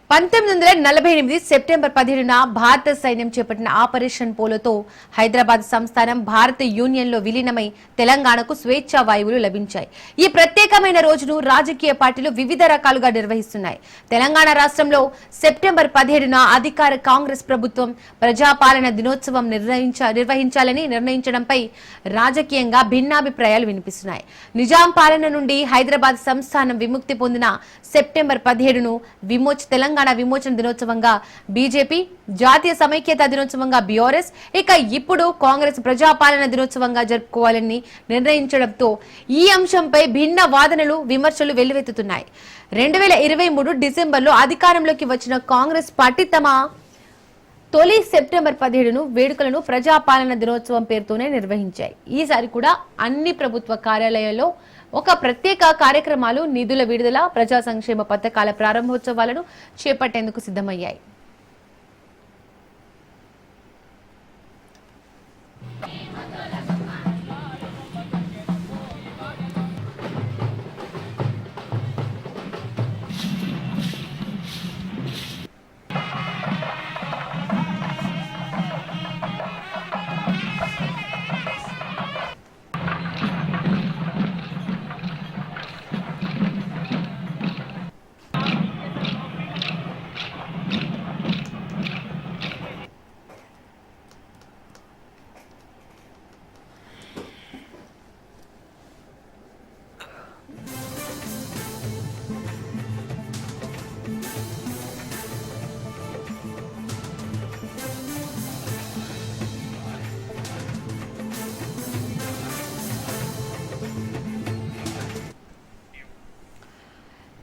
1948 September 17న భారత సైన్యం చేపట్టిన ఆపరేషన్ పోలోతో హైదరాబాద్ సంస్థానం భారత యూనియన్లో విలీనమై తెలంగాణకు స్వేచ్ఛా వాయువులు లభించాయి. ఈ ప్రత్యేకమైన రోజును రాజకీయ పార్టీలు వివిధ రకాలుగా నిర్వహిస్తున్నాయి. తెలంగాణ రాష్ట్రంలో సెప్టెంబర్ 17న అధికార కాంగ్రెస్ ప్రభుత్వం ప్రజాపాలన దినోత్సవం నిర్వహించాలని నిర్ణయించడంపై రాజకీయంగా భిన్నాభిప్రాయాలు వినిపిస్తున్నాయి. నిజాం పాలన నుండి హైదరాబాద్ సంస్థానం విముక్తి పొందిన సెప్టెంబర్ 17ను తెలంగాణ విమోచన దినోత్సవంగా బీజేపీ, జాతీయ సమైక్యత దినోత్సవంగా బీఆర్ఎస్, ఇక ఇప్పుడు కాంగ్రెస్ ప్రజాపాలన దినోత్సవంగా జరుపుకోవాలని నిర్ణయించడంతో ఈ అంశంపై భిన్న వాదనలు, విమర్శలు వెల్లువెత్తుతున్నాయి. 2023 డిసెంబర్లో అధికారంలోకి వచ్చిన కాంగ్రెస్ పార్టీ తమ తొలి సెప్టెంబర్ 17ను వేడుకలను ప్రజాపాలన దినోత్సవం పేరుతోనే నిర్వహించాయి. ఈసారి కూడా అన్ని ప్రభుత్వ కార్యాలయాల్లో ఒక ప్రత్యేక కార్యక్రమాలు, నిధుల విడుదల, ప్రజా సంక్షేమ పథకాల ప్రారంభోత్సవాలను చేపట్టేందుకు సిద్ధమయ్యాయి.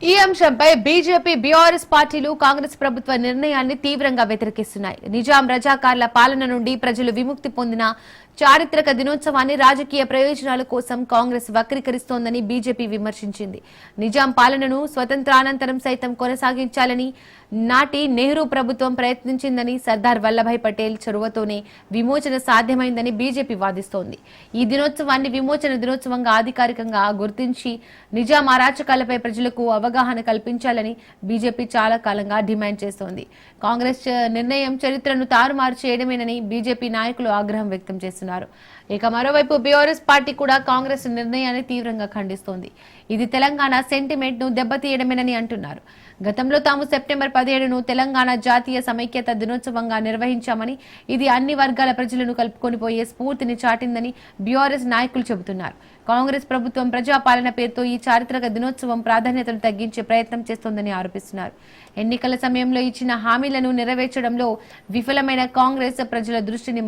ఈ అంశంపై బీజేపీ, బీఆర్ఎస్ పార్టీలు కాంగ్రెస్ ప్రభుత్వ నిర్ణయాన్ని తీవ్రంగా వ్యతిరేకిస్తున్నాయి. నిజాం రజాకార్ల పాలన నుండి ప్రజలు విముక్తి పొందిన చారిత్రక దినోత్సవాన్ని రాజకీయ ప్రయోజనాల కోసం కాంగ్రెస్ వక్రీకరిస్తోందని బీజేపీ విమర్శించింది. నిజాం పాలనను స్వతంత్రానంతరం సైతం కొనసాగించాలని నాటి నెహ్రూ ప్రభుత్వం ప్రయత్నించిందని, సర్దార్ వల్లభాయ్ పటేల్ చొరవతోనే విమోచన సాధ్యమైందని బీజేపీ వాదిస్తోంది. ఈ దినోత్సవాన్ని విమోచన దినోత్సవంగా అధికారికంగా గుర్తించి నిజాం అరాచకాలపై ప్రజలకు అవగాహన కల్పించాలని బీజేపీ చాలా కాలంగా డిమాండ్ చేస్తోంది. కాంగ్రెస్ నిర్ణయం చరిత్రను తారుమారు చేయడమేనని బీజేపీ నాయకులు ఆగ్రహం వ్యక్తం చేస్తున్నారు. ఇక మరోవైపు బీఆర్ఎస్ పార్టీ కూడా కాంగ్రెస్ నిర్ణయాన్ని తీవ్రంగా ఖండిస్తోంది. ఇది తెలంగాణ సెంటిమెంట్ ను దెబ్బతీయడమేనని అంటున్నారు. గతంలో తాము సెప్టెంబర్ 17ను తెలంగాణ జాతీయ సమైక్యత దినోత్సవంగా నిర్వహించామని, ఇది అన్ని వర్గాల ప్రజలను కలుపుకొని పోయే స్ఫూర్తిని చాటిందని బీఆర్ఎస్ నాయకులు చెబుతున్నారు. కాంగ్రెస్ ప్రభుత్వం ప్రజాపాలన పేరుతో ఈ చారిత్రక దినోత్సవం ప్రాధాన్యతను తగ్గించే ప్రయత్నం చేస్తోందని ఆరోపిస్తున్నారు. ఎన్నికల సమయంలో ఇచ్చిన హామీలను నెరవేర్చడంలో విఫలమైన కాంగ్రెస్ ప్రజల దృష్టిని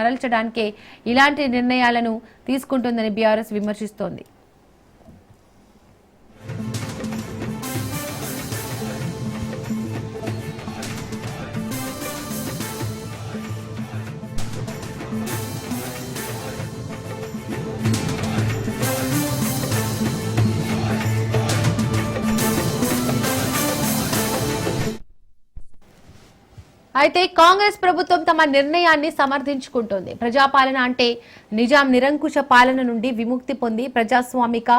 మరల్చడానికే ఇలాంటి నిర్ణయాలను తీసుకుంటోందని బీఆర్ఎస్ విమర్శిస్తోంది. అయితే కాంగ్రెస్ ప్రభుత్వం తమ నిర్ణయాన్ని సమర్థించుకుంటోంది. ప్రజాపాలన అంటే నిజాం నిరంకుశ పాలన నుండి విముక్తి పొంది ప్రజాస్వామిక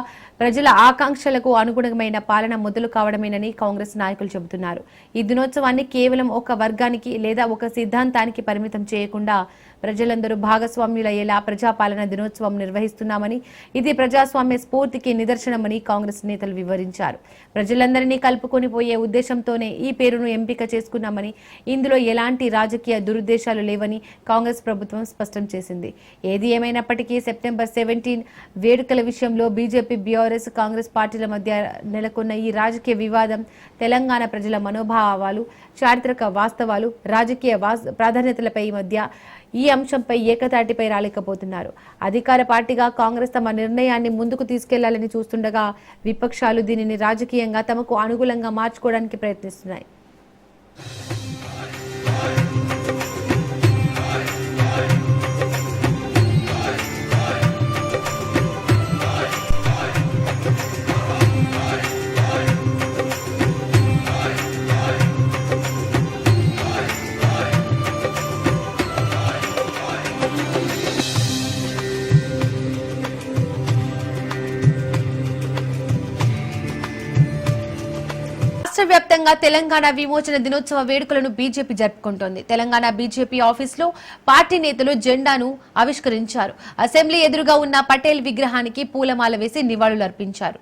ప్రజల ఆకాంక్షలకు అనుగుణమైన పాలన మొదలు కావడమేనని కాంగ్రెస్ నాయకులు చెబుతున్నారు. ఈ దినోత్సవాన్ని కేవలం ఒక వర్గానికి లేదా ఒక సిద్ధాంతానికి పరిమితం చేయకుండా ప్రజలందరూ భాగస్వామ్యులయ్యేలా ప్రజాపాలన దినోత్సవం నిర్వహిస్తున్నామని, ఇది ప్రజాస్వామ్య స్ఫూర్తికి నిదర్శనమని కాంగ్రెస్ నేతలు వివరించారు. ప్రజలందరినీ కలుపుకొని పోయే ఉద్దేశంతోనే ఈ పేరును ఎంపిక చేసుకున్నామని, ఇందులో ఎలాంటి రాజకీయ దురుద్దేశాలు లేవని కాంగ్రెస్ ప్రభుత్వం స్పష్టం చేసింది. ఏది ఏమైనప్పటికీ సెప్టెంబర్ 17 వేడుకల విషయంలో బీజేపీ, బీఆర్ఎస్, కాంగ్రెస్ పార్టీల మధ్య నెలకొన్న ఈ రాజకీయ వివాదం తెలంగాణ ప్రజల మనోభావాలు, చారిత్రక వాస్తవాలు, రాజకీయ ప్రాధాన్యతలపై మధ్య ఈ అంశంపై ఏకతాటిపై రాలేకపోతున్నారు. అధికార పార్టీగా కాంగ్రెస్ తమ నిర్ణయాన్ని ముందుకు తీసుకెళ్లాలని చూస్తుండగా విపక్షాలు దీనిని రాజకీయంగా తమకు అనుకూలంగా మార్చుకోవడానికి ప్రయత్నిస్తున్నాయి. రాష్ట్ర వ్యాప్తంగా తెలంగాణ విమోచన దినోత్సవ వేడుకలను బీజేపీ జరుపుకుంటోంది. తెలంగాణ బీజేపీ ఆఫీసులో పార్టీ నేతలు జెండాను ఆవిష్కరించారు. అసెంబ్లీ ఎదురుగా ఉన్న పటేల్ విగ్రహానికి పూలమాల వేసి నివాళులర్పించారు.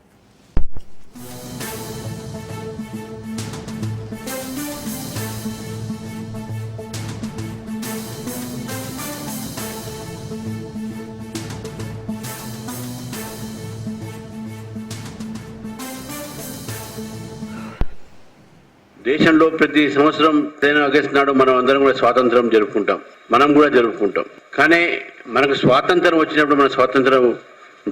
దేశంలో ప్రతి సంవత్సరం 15 ఆగస్టు నాడు మనం అందరం కూడా స్వాతంత్రం జరుపుకుంటాం. మనం కూడా జరుపుకుంటాం. కానీ మనకు స్వాతంత్రం వచ్చినప్పుడు మన స్వాతంత్రం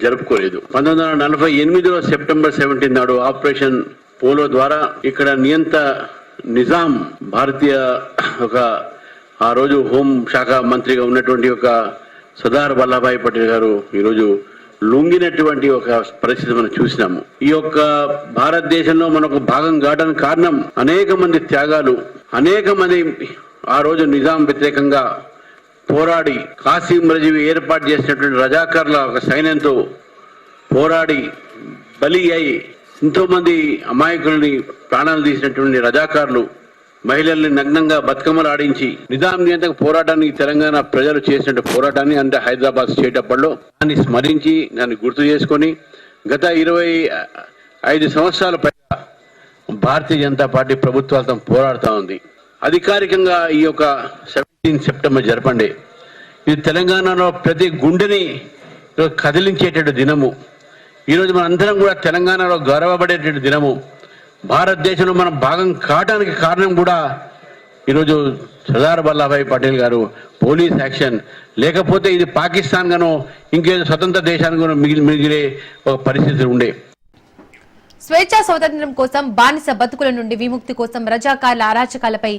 జరుపుకోలేదు. 1948లో సెప్టెంబర్ 17 నాడు ఆపరేషన్ పోలో ద్వారా ఇక్కడ నియంత నిజాం భారతీయ ఆ రోజు హోం శాఖ మంత్రిగా ఉన్నటువంటి సర్దార్ వల్లభాయ్ పటేల్ గారు ఈరోజు లొంగినటువంటి పరిస్థితి మనం చూసినాము. ఈ భారతదేశంలో మనకు భాగం కావడానికి కారణం అనేక మంది త్యాగాలు, అనేక మంది ఆ రోజు నిజాం వ్యతిరేకంగా పోరాడి కాసిం రజీవి ఏర్పాటు చేసినటువంటి రజాకర్ల సైన్యంతో పోరాడి బలి అయి ఎంతో మంది అమాయకుల్ని ప్రాణాలు తీసినటువంటి రజాకారులు, మహిళల్ని నగ్నంగా బతుకమ్మలు ఆడించి నిజాం నియంత్రణ పోరాటానికి తెలంగాణ ప్రజలు చేసిన పోరాటాన్ని అంటే హైదరాబాద్ స్టేట్ అప్పట్లో దాన్ని స్మరించి దాన్ని గుర్తు చేసుకొని గత 25 సంవత్సరాల పైగా భారతీయ జనతా పార్టీ ప్రభుత్వాలతో పోరాడుతూ ఉంది. అధికారికంగా ఈ 17 సెప్టెంబర్ జరపండి. ఇది తెలంగాణలో ప్రతి గుండెని కదిలించేటటువంటి దినము. ఈరోజు మనందరం కూడా తెలంగాణలో గర్వపడేటటువంటి దినము. భారతదేశంలో మనం భాగం కావడానికి కారణం కూడా ఈరోజు సర్దార్ వల్లభాయ్ పటేల్ గారు పోలీస్ యాక్షన్, లేకపోతే ఇది పాకిస్తాన్ గానో ఇంకేదో స్వతంత్ర దేశానిగానో మిగిలే పరిస్థితులు ఉండే. స్వేచ్ఛా స్వాతంత్ర్యం కోసం, బానిస బతుకుల నుండి విముక్తి కోసం రజాకార్ల అరాచకాలపై,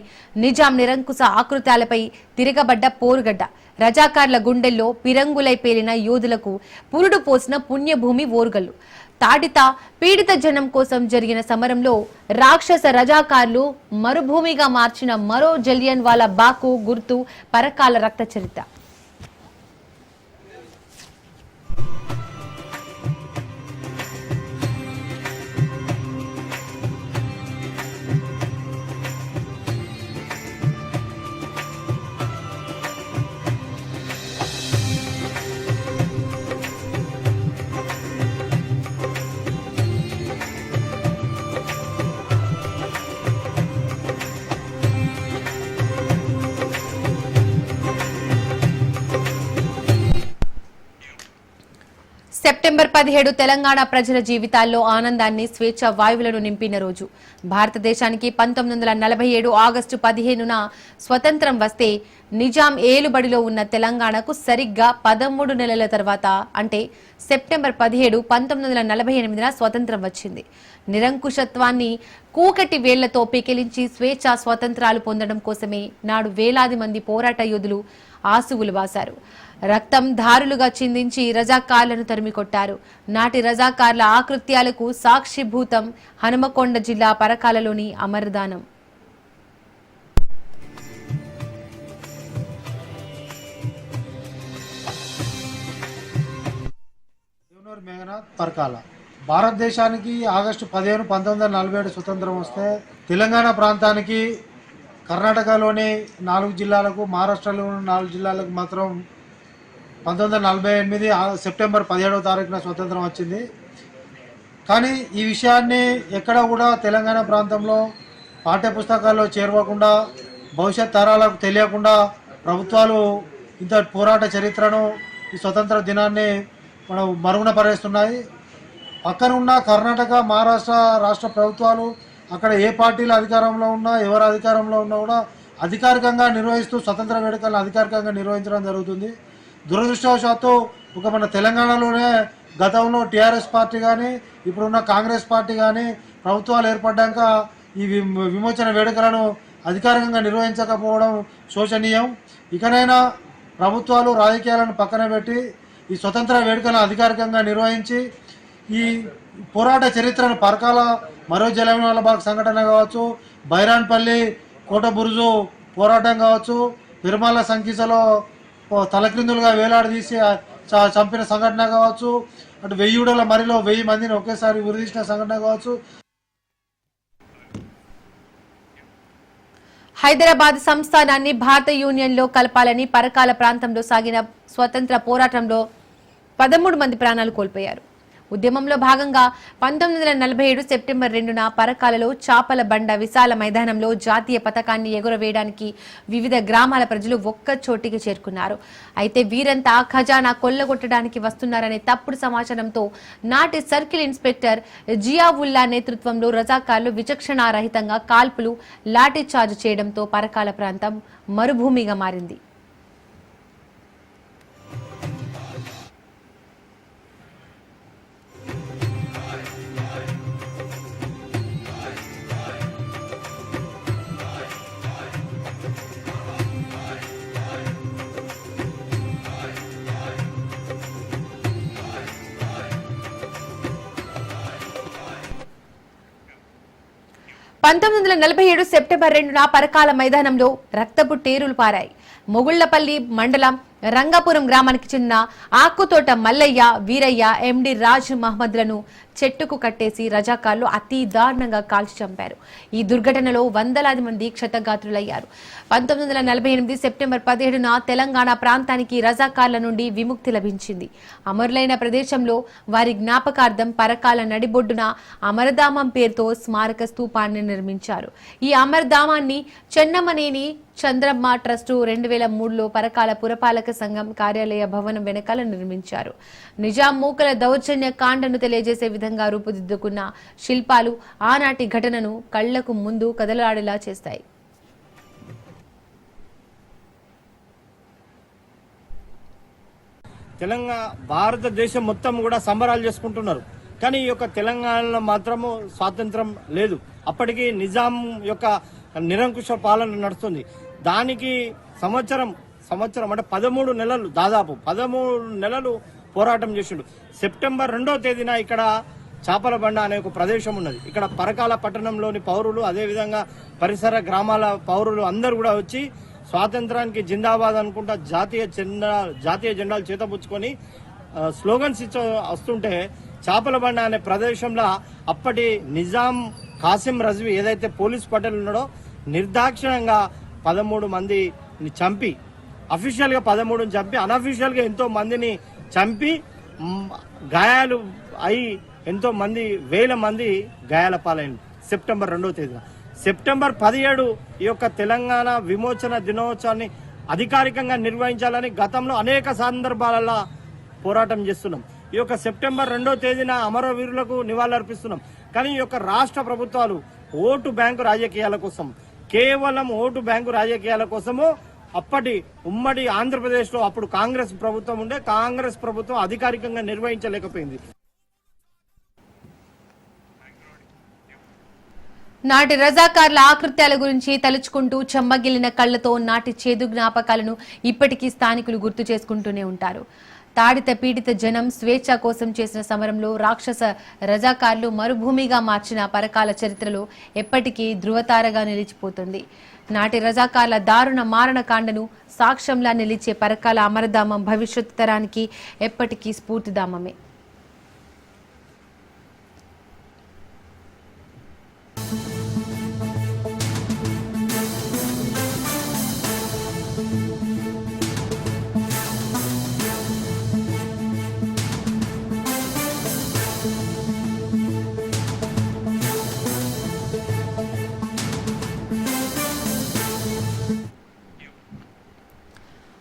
నిజాం నిరంకుశ ఆకృత్యాలపై తిరగబడ్డ పోరుగడ్డ, రజాకార్ల గుండెల్లో పిరంగులై పేలిన యోధులకు పురుడు పోసిన పుణ్యభూమి ఓర్గల్లు. తాడిత పీడిత జనం కోసం జరిగిన సమరంలో రాక్షస రజాకార్లు మరుభూమిగా మార్చిన మరో జలియన్ వాలా బాకు గుర్తు పరకాల రక్త చరిత్ర. సెప్టెంబర్ 17 తెలంగాణ ప్రజల జీవితాల్లో ఆనందాన్ని, స్వేచ్ఛ వాయువులను నింపిన రోజు. భారతదేశానికి 1947 ఆగస్టు 15న స్వతంత్రం వస్తే నిజాం ఏలుబడిలో ఉన్న తెలంగాణకు సరిగ్గా 13 నెలల తర్వాత అంటే సెప్టెంబర్ 17, 1948న స్వతంత్రం వచ్చింది. నిరంకుశత్వాన్ని కూకటి వేళ్లతో పెకిలించి స్వేచ్ఛా స్వాతంత్రాలు పొందడం కోసమే నాడు వేలాది మంది పోరాట యోధులు ఆసువులు బాశారు. రక్తం ధారులుగా చిందించి రజాకార్లను తరిమికొట్టారు. నాటి రజాకార్ల ఆకృత్యాలకు సాక్షిభూతం హనుమకొండ జిల్లా పరకాలలోని అమరదానం. పరకాల భారతదేశానికి ఆగస్టు 15, 1947 స్వతంత్రం వస్తే తెలంగాణ ప్రాంతానికి కర్ణాటకలోని 4 జిల్లాలకు, మహారాష్ట్రలోని 4 జిల్లాలకు మాత్రం 1948 సెప్టెంబర్ 17వ తారీఖున స్వతంత్రం వచ్చింది. కానీ ఈ విషయాన్ని ఎక్కడ కూడా తెలంగాణ ప్రాంతంలో పాఠ్యపుస్తకాల్లో చేరవకుండా, భవిష్యత్ తరాలకు తెలియకుండా ప్రభుత్వాలు ఇంత పోరాట చరిత్రను, ఈ స్వతంత్ర దినాన్ని మనం మరుగున పరేస్తున్నాయి. పక్కన ఉన్న కర్ణాటక, మహారాష్ట్ర రాష్ట్ర ప్రభుత్వాలు అక్కడ ఏ పార్టీలు అధికారంలో ఉన్నా, ఎవరు అధికారంలో ఉన్నా కూడా అధికారికంగా నిర్వహిస్తూ స్వతంత్ర వేడుకలను అధికారికంగా నిర్వహించడం జరుగుతుంది. దురదృష్టవశాత్తు మన తెలంగాణలోనే గతంలో టీఆర్ఎస్ పార్టీ కానీ, ఇప్పుడున్న కాంగ్రెస్ పార్టీ కానీ ప్రభుత్వాలు ఏర్పడ్డాక ఈ విమోచన వేడుకలను అధికారికంగా నిర్వహించకపోవడం శోచనీయం. ఇకనైనా ప్రభుత్వాలు రాజకీయాలను పక్కన పెట్టి ఈ స్వతంత్ర వేడుకలను అధికారికంగా నిర్వహించి ఈ పోరాట చరిత్రను పరకాల మరో జలియన్ వాలా బాగ్ సంఘటన కావచ్చు, బైరాన్పల్లి కోట బురుజు పోరాటం కావచ్చు, తిరుమల సంకీసలో తలక్రిందులుగా వేలాడదీసి చంపిన సంఘటన కావచ్చు, అటు 1000 మరిలో 1000 మందిని ఒకేసారి ఉరిదీసిన సంఘటన కావచ్చు. హైదరాబాద్ సంస్థానాన్ని భారత యూనియన్లో కలపాలని పరకాల ప్రాంతంలో సాగిన స్వతంత్ర పోరాటంలో 13 మంది ప్రాణాలు కోల్పోయారు. ఉద్యమంలో భాగంగా 1947 సెప్టెంబర్ 2న పరకాలలో చాపల బండ విశాల మైదానంలో జాతీయ పతాకాన్ని ఎగురవేయడానికి వివిధ గ్రామాల ప్రజలు ఒక్క చోటికి చేరుకున్నారు. అయితే వీరంతా ఖజానా కొల్లగొట్టడానికి వస్తున్నారనే తప్పుడు సమాచారంతో నాటి సర్కిల్ ఇన్స్పెక్టర్ జియావుల్లా నేతృత్వంలో రజాకార్లు విచక్షణారహితంగా కాల్పులు లాఠీ చార్జ్ చేయడంతో పరకాల ప్రాంతం మరుభూమిగా మారింది. సెప్టెంబర్ 2న పరకాల మైదానంలో రక్తపు టేరులు పారాయి. మొగుళ్లపల్లి మండలం రంగాపురం గ్రామానికి చెందిన ఆకుతోట మల్లయ్య, వీరయ్య, ఎండి రాజ్ మహమ్మద్లను చెట్టుకు కట్టేసి రజాకార్లు అతి దారుణంగా కాల్చి చంపారు. ఈ దుర్ఘటనలో వందలాది మంది క్షతగాత్రులయ్యారు. 1948 సెప్టెంబర్ 17న తెలంగాణ ప్రాంతానికి రజాకార్ల నుండి విముక్తి లభించింది. అమరులైన ప్రదేశంలో వారి జ్ఞాపకార్థం పరకాల నడిబొడ్డున అమరధామం పేరుతో స్మారక స్తూపాన్ని నిర్మించారు. ఈ అమరధామాన్ని చెన్నమనేని చంద్రమ్మ ట్రస్టు 2003లో పరకాల పురపాలక సంఘం కార్యాలయ భవనం వెనకాల నిర్మించారు. నిజాం మూకల దౌర్జన్య కాండను తెలియజేసే విధంగా రూపుదిద్దుకున్న శిల్పాలు ఆనాటి ఘటనను కళ్లకు ముందు కదలాడేలా చేస్తాయి. తెలంగాణ భారతదేశం మొత్తం కూడా సంబరాలు చేసుకుంటున్నారు. కానీ ఈ యొక్క తెలంగాణలో మాత్రము స్వాతంత్రం లేదు. అప్పటికి నిజాం యొక్క నిరంకుశ పాలన నడుస్తుంది. దానికి సంవత్సరం అంటే 13 నెలలు, దాదాపు 13 నెలలు పోరాటం చేసిండు. సెప్టెంబర్ 2వ తేదీన ఇక్కడ చాపల బండ అనే ఒక ప్రదేశం ఉన్నది. ఇక్కడ పరకాల పట్టణంలోని పౌరులు, అదేవిధంగా పరిసర గ్రామాల పౌరులు అందరూ కూడా వచ్చి స్వాతంత్రానికి జిందాబాద్ అనుకుంటా జాతీయ జెండాలు చేతపుచ్చుకొని స్లోగన్స్ వస్తుంటే చాపల బండ అనే ప్రదేశంలో అప్పటి నిజాం కాసిం రజ్వీ ఏదైతే పోలీస్ పటేల్ ఉన్నాడో నిర్దాక్షిణ్యంగా 13 మందిని చంపి, అఫీషియల్ గా 13 చంపి, అన్అఫీషియల్ గా ఎంతో మందిని చంపి గాయాలు అయి ఎంతో మంది, వేల మంది గాయాల పాలైంది. సెప్టెంబర్ 2వ తేదీన. సెప్టెంబర్ 17 ఈ యొక్క తెలంగాణ విమోచన దినోత్సవాన్ని అధికారికంగా నిర్వహించాలని గతంలో అనేక సందర్భాలలో పోరాటం చేస్తున్నాం. ఈ యొక్క సెప్టెంబర్ 2వ తేదీన అమరవీరులకు నివాళులర్పిస్తున్నాం. కానీ ఈ యొక్క రాష్ట్ర ప్రభుత్వాలు ఓటు బ్యాంకు రాజకీయాల కోసం, కేవలం ఓటు బ్యాంకు రాజకీయాల కోసము అప్పటి ఉమ్మడి ఆంధ్రప్రదేశ్ లో అప్పుడు కాంగ్రెస్ ప్రభుత్వం ఉండే, కాంగ్రెస్ ప్రభుత్వం అధికారికంగా నిర్వహించలేకపోయింది. నాటి రజాకార్ల ఆకృత్యాల గురించి తలుచుకుంటూ చెమ్మగిల్లిన కళ్లతో నాటి చేదు జ్ఞాపకాలను ఇప్పటికీ స్థానికులు గుర్తు చేసుకుంటూనే ఉంటారు. తాడిత పీడిత జనం స్వేచ్ఛ కోసం చేసిన సమరంలో రాక్షస రజాకార్లు మరుభూమిగా మార్చిన పరకాల చరిత్రలో ఎప్పటికీ ధృవతారగా నిలిచిపోతుంది. నాటి రజాకార్ల దారుణ మారణకాండను సాక్ష్యంలా నిలిచే పరకాల అమరధామం భవిష్యత్ తరానికి ఎప్పటికీ స్ఫూర్తిధామమే.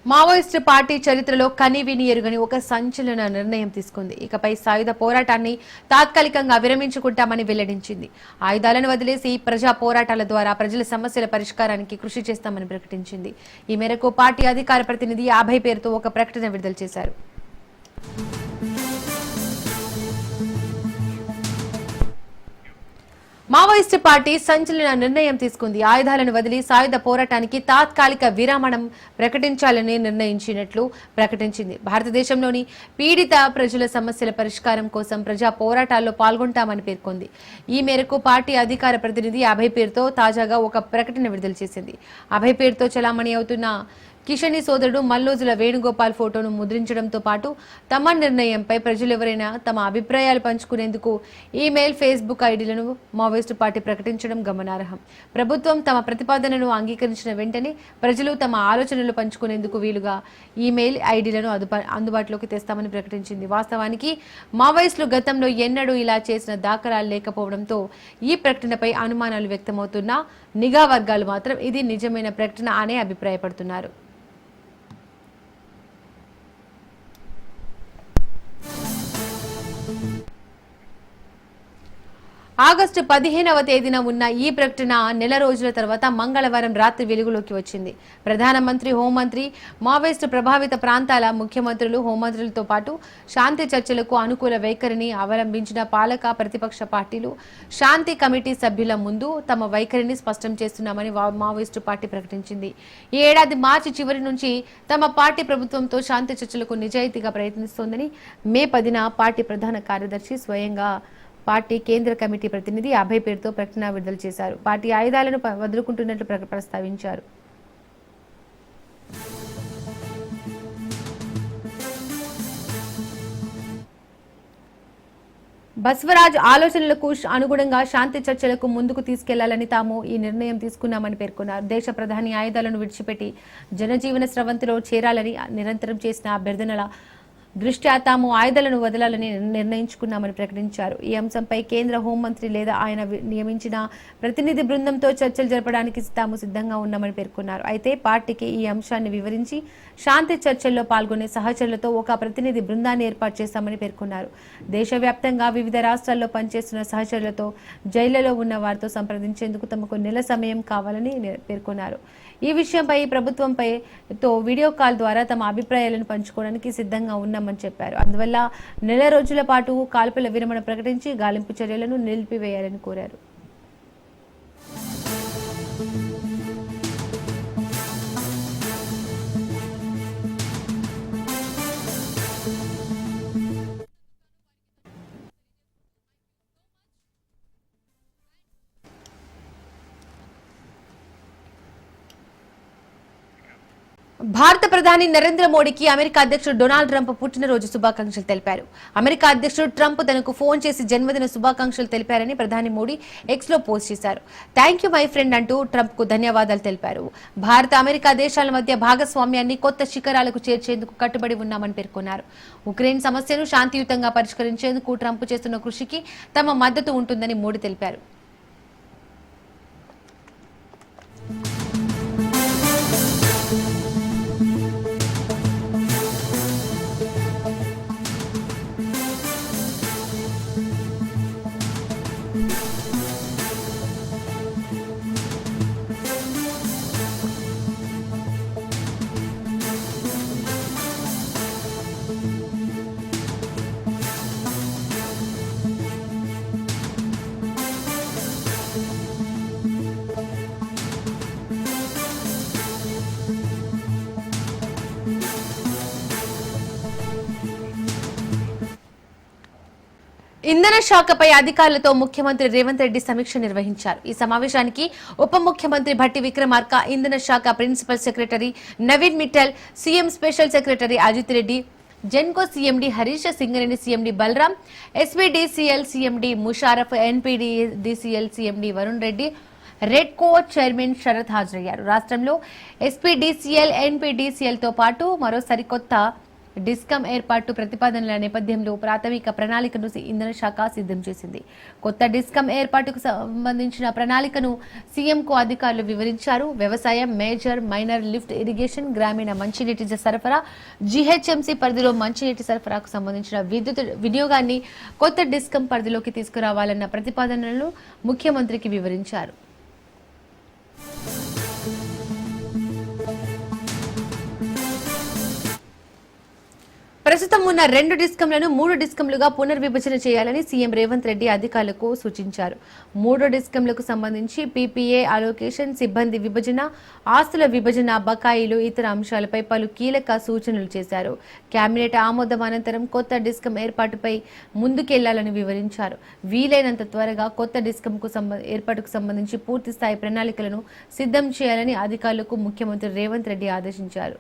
మావోయిస్టు పార్టీ చరిత్రలో కనివిని ఎరుగని ఒక సంచలన నిర్ణయం తీసుకుంది. ఇకపై సాయుధ పోరాటాన్ని తాత్కాలికంగా విరమించుకుంటామని వెల్లడించింది. ఆయుధాలను వదిలేసి ప్రజా పోరాటాల ద్వారా ప్రజల సమస్యల పరిష్కారానికి కృషి చేస్తామని ప్రకటించింది. ఈ మేరకు పార్టీ అధికార ప్రతినిధి 50 పేరుతో ఒక ప్రకటన విడుదల చేశారు. మావోయిస్టు పార్టీ సంచలన నిర్ణయం తీసుకుంది. ఆయుధాలను వదిలి సాయుధ పోరాటానికి తాత్కాలిక విరామణం ప్రకటించాలని నిర్ణయించినట్లు ప్రకటించింది. భారతదేశంలోని పీడిత ప్రజల సమస్యల పరిష్కారం కోసం ప్రజా పోరాటాల్లో పాల్గొంటామని పేర్కొంది. ఈ మేరకు పార్టీ అధికార ప్రతినిధి 50 పేరుతో తాజాగా ఒక ప్రకటన విడుదల చేసింది. 50 పేరుతో చలామణి అవుతున్న కిషని సోదరుడు మల్లోజుల వేణుగోపాల్ ఫోటోను ముద్రించడంతో పాటు తమ నిర్ణయంపై ప్రజలు ఎవరైనా తమ అభిప్రాయాలు పంచుకునేందుకు ఈమెయిల్, ఫేస్బుక్ ఐడీలను మావోయిస్టు పార్టీ ప్రకటించడం గమనార్హం. ప్రభుత్వం తమ ప్రతిపాదనను అంగీకరించిన వెంటనే ప్రజలు తమ ఆలోచనలు పంచుకునేందుకు వీలుగా ఈమెయిల్ ఐడీలను అందుబాటులోకి తెస్తామని ప్రకటించింది. వాస్తవానికి మావోయిస్టులు గతంలో ఎన్నడూ ఇలా చేసిన దాఖలాలు లేకపోవడంతో ఈ ప్రకటనపై అనుమానాలు వ్యక్తమవుతున్నా నిఘా వర్గాలు మాత్రం ఇది నిజమైన ప్రకటన అనే అభిప్రాయపడుతున్నారు. ఆగస్టు 15వ తేదీన ఉన్న ఈ ప్రకటన నెల రోజుల తర్వాత మంగళవారం రాత్రి వెలుగులోకి వచ్చింది. ప్రధానమంత్రి, హోంమంత్రి, మావోయిస్టు ప్రభావిత ప్రాంతాల ముఖ్యమంత్రులు, హోంమంత్రులతో పాటు శాంతి చర్చలకు అనుకూల వైఖరిని అవలంబించిన పాలక, ప్రతిపక్ష పార్టీలు శాంతి కమిటీ సభ్యుల ముందు తమ వైఖరిని స్పష్టం చేస్తున్నామని మావోయిస్టు పార్టీ ప్రకటించింది. ఈ ఏడాది మార్చి చివరి నుంచి తమ పార్టీ ప్రభుత్వంతో శాంతి చర్చలకు నిజాయితీగా ప్రయత్నిస్తోందని మే 10న పార్టీ ప్రధాన కార్యదర్శి స్వయంగా పార్టీ కేంద్ర కమిటీ ప్రతినిధి అభయ్ పేరుతో ప్రకటన విడుదల చేశారు. పార్టీ ఆయుధాలను వదులుకుంటున్నట్లు ప్రస్తావించారు. బస్వరాజ్ ఆలోచనలకు అనుగుణంగా శాంతి చర్చలకు ముందుకు తీసుకెళ్లాలని తాము ఈ నిర్ణయం తీసుకున్నామని పేర్కొన్నారు. దేశ ప్రధాని ఆయుధాలను విడిచిపెట్టి జనజీవన స్రవంతిలో చేరాలని నిరంతరం చేసిన అభ్యర్థనల దృష్ట్యా తాము ఆయుధాలను వదలాలని నిర్ణయించుకున్నామని ప్రకటించారు. ఈ అంశంపై కేంద్ర హోంమంత్రి లేదా ఆయన నియమించిన ప్రతినిధి బృందంతో చర్చలు జరపడానికి తాము సిద్ధంగా ఉన్నామని పేర్కొన్నారు. అయితే పార్టీకి ఈ అంశాన్ని వివరించి శాంతి చర్చల్లో పాల్గొనే సహచరులతో ఒక ప్రతినిధి బృందాన్ని ఏర్పాటు చేశామని పేర్కొన్నారు. దేశవ్యాప్తంగా వివిధ రాష్ట్రాల్లో పనిచేస్తున్న సహచరులతో జైళ్లలో ఉన్న వారితో సంప్రదించేందుకు తమకు నెల సమయం కావాలని పేర్కొన్నారు. ఈ విషయంపై ప్రభుత్వంపై వీడియో కాల్ ద్వారా తమ అభిప్రాయాలను పంచుకోవడానికి సిద్ధంగా ఉన్నామని చెప్పారు. అందువల్ల నెల రోజుల పాటు కాల్పుల విరమణ ప్రకటించి గాలింపు చర్యలను నిలిపివేయాలని కోరారు. భారత ప్రధాని నరేంద్ర మోడీకి అమెరికా అధ్యక్షుడు డొనాల్డ్ ట్రంప్ పుట్టినరోజు శుభాకాంక్షలు తెలిపారు. అమెరికా అధ్యక్షుడు ట్రంప్ తనకు ఫోన్ చేసి జన్మదిన శుభాకాంక్షలు తెలిపారని ప్రధాని మోడీ ఎక్స్ లో పోస్ట్ చేశారు. థ్యాంక్ యూ మై ఫ్రెండ్ అంటూ ట్రంప్ కు ధన్యవాదాలు తెలిపారు. భారత, అమెరికా దేశాల మధ్య భాగస్వామ్యాన్ని కొత్త శిఖరాలకు చేర్చేందుకు కట్టుబడి ఉన్నామని పేర్కొన్నారు. ఉక్రెయిన్ సమస్యను శాంతియుతంగా పరిష్కరించేందుకు ట్రంప్ చేస్తున్న కృషికి తమ మద్దతు ఉంటుందని మోడీ తెలిపారు. ఇంధన శాఖపై అధికారులతో ముఖ్యమంత్రి రేవంత్ రెడ్డి సమీక్ష నిర్వహించారు. ఈ సమావేశానికి ఉప ముఖ్యమంత్రి భట్టి విక్రమార్క, ఇంధన శాఖ principal secretary Naveen Mittal, CM special secretary Ajit Reddy, Genco CMD Harish, Singareni CMD Balaram, SPDCL CMD Musharraf, NPDCL CMD Varun Reddy, Redco chairman Sharath హాజరయ్యారు. రాష్ట్రంలో ఎస్పీడీసీఎల్, ఎన్పీడీసీఎల్ తో పాటు మరో సరికొత్త డిస్కమ్ ఏర్పాటు ప్రతిపాదనల నేపథ్యంలో ప్రాథమిక ప్రణాళికను ఇంధన శాఖ సిద్ధం చేసింది. కొత్త డిస్కమ్ ఏర్పాటుకు సంబంధించిన ప్రణాళికను సీఎంకు అధికారులు వివరించారు. వ్యవసాయం, మేజర్, మైనర్ లిఫ్ట్ ఇరిగేషన్, గ్రామీణ మంచినీటి సరఫరా, జీహెచ్ఎంసీ పరిధిలో మంచినీటి సరఫరాకు సంబంధించిన విద్యుత్ వినియోగాన్ని కొత్త డిస్కమ్ పరిధిలోకి తీసుకురావాలన్న ప్రతిపాదనలను ముఖ్యమంత్రికి వివరించారు. ప్రస్తుతం ఉన్న 2 డిస్కంలను 3 డిస్కంలుగా పునర్విభజన చేయాలని సీఎం రేవంత్ రెడ్డి అధికారులకు సూచించారు. 3 డిస్కంలకు సంబంధించి పీపీఏ అలోకేషన్, సిబ్బంది విభజన, ఆస్తుల విభజన, బకాయిలు, ఇతర అంశాలపై పలు కీలక సూచనలు చేశారు. కేబినెట్ ఆమోదం అనంతరం కొత్త డిస్కం ఏర్పాటుపై ముందుకెళ్లాలని వివరించారు. వీలైనంత త్వరగా కొత్త డిస్కంకు ఏర్పాటుకు సంబంధించి పూర్తి స్థాయి ప్రణాళికలను సిద్ధం చేయాలని అధికారులకు ముఖ్యమంత్రి రేవంత్ రెడ్డి ఆదేశించారు.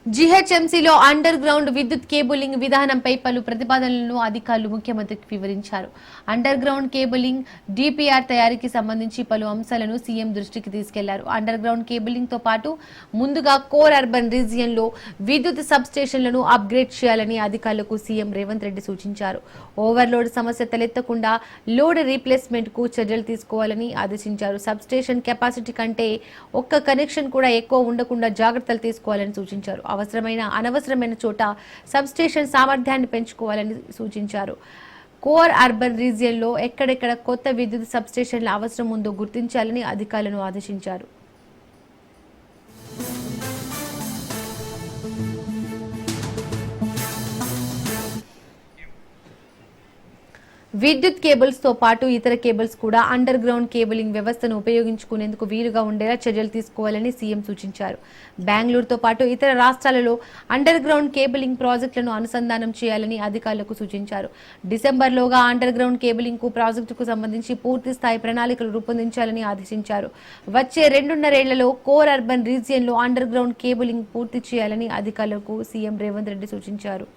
జీహెచ్ఎంసీలో అండర్ గ్రౌండ్ విద్యుత్ కేబులింగ్ విధానంపై పలు ప్రతిపాదనలను అధికారులు ముఖ్యమంత్రికి వివరించారు. అండర్ గ్రౌండ్ కేబులింగ్ డిపిఆర్ తయారీకి సంబంధించి పలు అంశాలను సీఎం దృష్టికి తీసుకెళ్లారు. అండర్ గ్రౌండ్ కేబులింగ్ తో పాటు ముందుగా కోర్ అర్బన్ రీజియన్ లో విద్యుత్ సబ్ స్టేషన్లను అప్గ్రేడ్ చేయాలని అధికారులకు సీఎం రేవంత్ రెడ్డి సూచించారు. ఓవర్లోడ్ సమస్య తలెత్తకుండా లోడ్ రీప్లేస్మెంట్ కు చర్యలు తీసుకోవాలని ఆదేశించారు. సబ్ స్టేషన్ కెపాసిటీ కంటే ఒక్క కనెక్షన్ కూడా ఎక్కువ ఉండకుండా జాగ్రత్తలు తీసుకోవాలని సూచించారు. అనవసరమైన చోట సబ్ స్టేషన్ సామర్థ్యాన్ని పెంచుకోవాలని సూచించారు. కోర్ అర్బన్ రీజియన్ లో ఎక్కడెక్కడ కొత్త విద్యుత్ సబ్ స్టేషన్ల అవసరం ఉందో గుర్తించాలని అధికారులను ఆదేశించారు. విద్యుత్ కేబుల్స్ తో పాటు ఇతర కేబుల్స్ కూడా అండర్ గ్రౌండ్ కేబులింగ్ వ్యవస్థను ఉపయోగించుకునేందుకు వీలుగా ఉండేలా చర్యలు తీసుకోవాలని సీఎం సూచించారు. బెంగళూరుతో పాటు ఇతర రాష్ట్రాలలో అండర్ గ్రౌండ్ కేబులింగ్ ప్రాజెక్టులను అనుసంధానం చేయాలని అధికారులకు సూచించారు. డిసెంబర్లోగా అండర్ గ్రౌండ్ కేబులింగ్ ప్రాజెక్టుకు సంబంధించి పూర్తి స్థాయి ప్రణాళికలు రూపొందించాలని ఆదేశించారు. వచ్చే 2.5 ఏళ్లలో కోర్ అర్బన్ రీజియన్ లో అండర్ గ్రౌండ్ కేబులింగ్ పూర్తి చేయాలని అధికారులకు సీఎం రేవంత్ రెడ్డి సూచించారు.